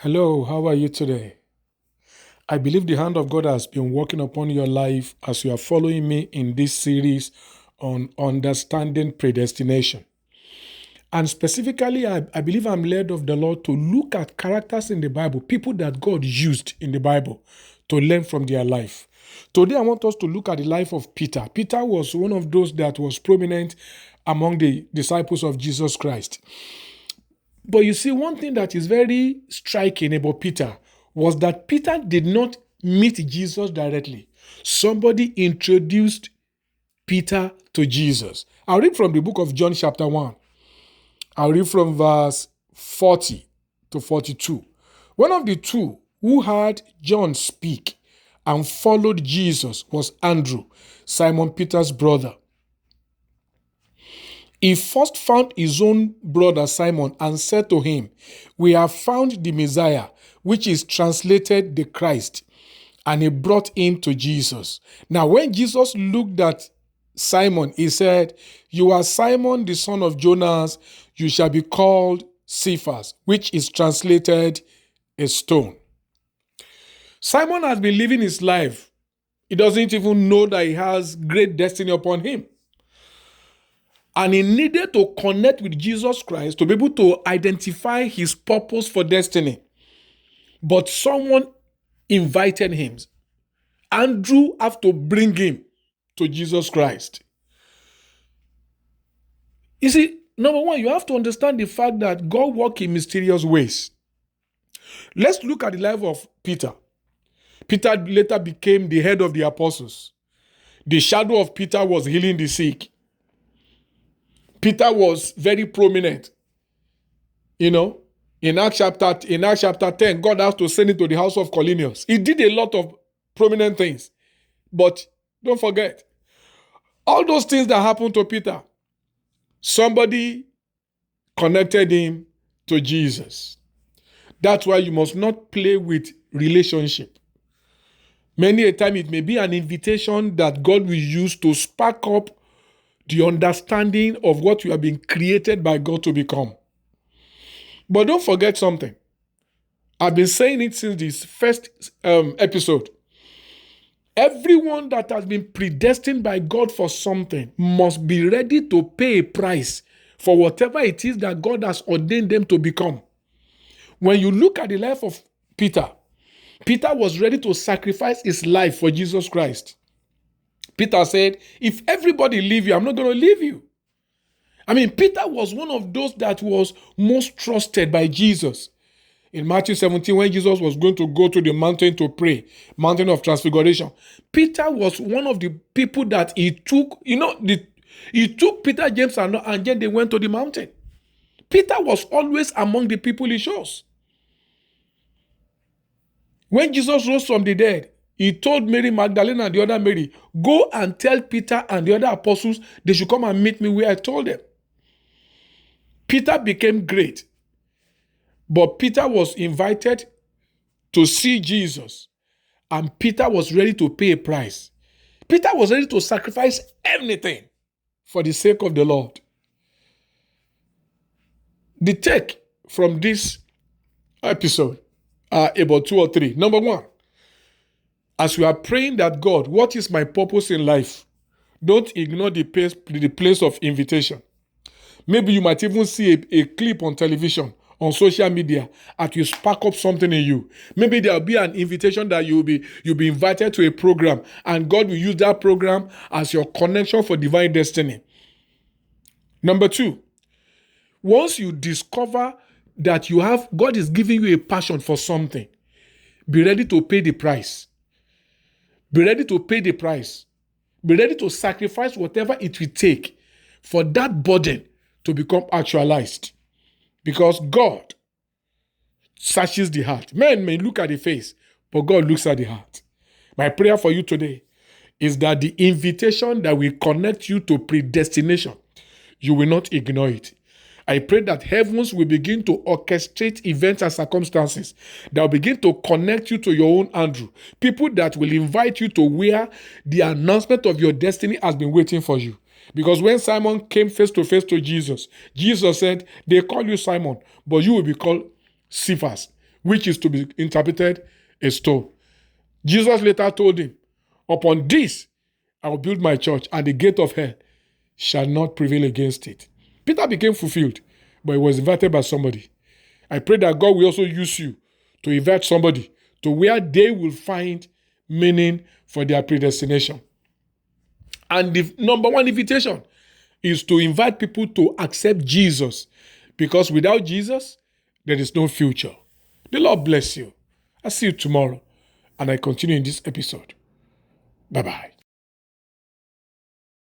Hello, how are you today? I believe the hand of God has been working upon your life as you are following me in this series on understanding predestination. And specifically, I believe I'm led of the Lord to look at characters in the Bible, people that God used in the Bible to learn from their life. Today, I want us to look at the life of Peter. Peter was one of those that was prominent among the disciples of Jesus Christ. But you see, one thing that is very striking about Peter was that Peter did not meet Jesus directly. Somebody introduced Peter to Jesus. I'll read from the book of John, chapter 1. I'll read from verse 40 to 42. One of the two who heard John speak and followed Jesus was Andrew, Simon Peter's brother. He first found his own brother Simon and said to him, "We have found the Messiah," which is translated the Christ. And he brought him to Jesus. Now, when Jesus looked at Simon, he said, "You are Simon, the son of Jonas. You shall be called Cephas," which is translated a stone. Simon has been living his life. He doesn't even know that he has great destiny upon him. And he needed to connect with Jesus Christ to be able to identify his purpose for destiny. But someone invited him. Andrew had to bring him to Jesus Christ. You see, number one, you have to understand the fact that God works in mysterious ways. Let's look at the life of Peter. Peter later became the head of the apostles. The shadow of Peter was healing the sick. Peter was very prominent. In Acts chapter 10, God has to send him to the house of Cornelius. He did a lot of prominent things. But don't forget, all those things that happened to Peter, somebody connected him to Jesus. That's why you must not play with relationship. Many a time it may be an invitation that God will use to spark up the understanding of what you have been created by God to become. But don't forget something. I've been saying it since this first episode. Everyone that has been predestined by God for something must be ready to pay a price for whatever it is that God has ordained them to become. When you look at the life of Peter, Peter was ready to sacrifice his life for Jesus Christ. Peter said, "If everybody leave you, I'm not going to leave you." Peter was one of those that was most trusted by Jesus. In Matthew 17, when Jesus was going to go to the mountain to pray, mountain of transfiguration, Peter was one of the people that he took, he took Peter, James, and then they went to the mountain. Peter was always among the people he chose. When Jesus rose from the dead, he told Mary Magdalene and the other Mary, "Go and tell Peter and the other apostles they should come and meet me where I told them." Peter became great. But Peter was invited to see Jesus. And Peter was ready to pay a price. Peter was ready to sacrifice anything for the sake of the Lord. The take from this episode are about 2 or 3. Number 1, as we are praying that, "God, what is my purpose in life?" Don't ignore the place of invitation. Maybe you might even see a clip on television, on social media, and you spark up something in you. Maybe there'll be an invitation that you'll be invited to a program, and God will use that program as your connection for divine destiny. Number 2, once you discover that God is giving you a passion for something, be ready to pay the price. Be ready to pay the price. Be ready to sacrifice whatever it will take for that burden to become actualized. Because God searches the heart. Men may look at the face, but God looks at the heart. My prayer for you today is that the invitation that will connect you to predestination, you will not ignore it. I pray that heavens will begin to orchestrate events and circumstances that will begin to connect you to your own Andrew. People that will invite you to where the announcement of your destiny has been waiting for you. Because when Simon came face to face to Jesus, Jesus said, "They call you Simon, but you will be called Cephas," which is to be interpreted a stone. Jesus later told him, upon this I will build my church, and the gate of hell shall not prevail against it. Peter became fulfilled, but he was invited by somebody. I pray that God will also use you to invite somebody to where they will find meaning for their predestination. And the number one invitation is to invite people to accept Jesus, because without Jesus, there is no future. The Lord bless you. I'll see you tomorrow, and I continue in this episode. Bye-bye.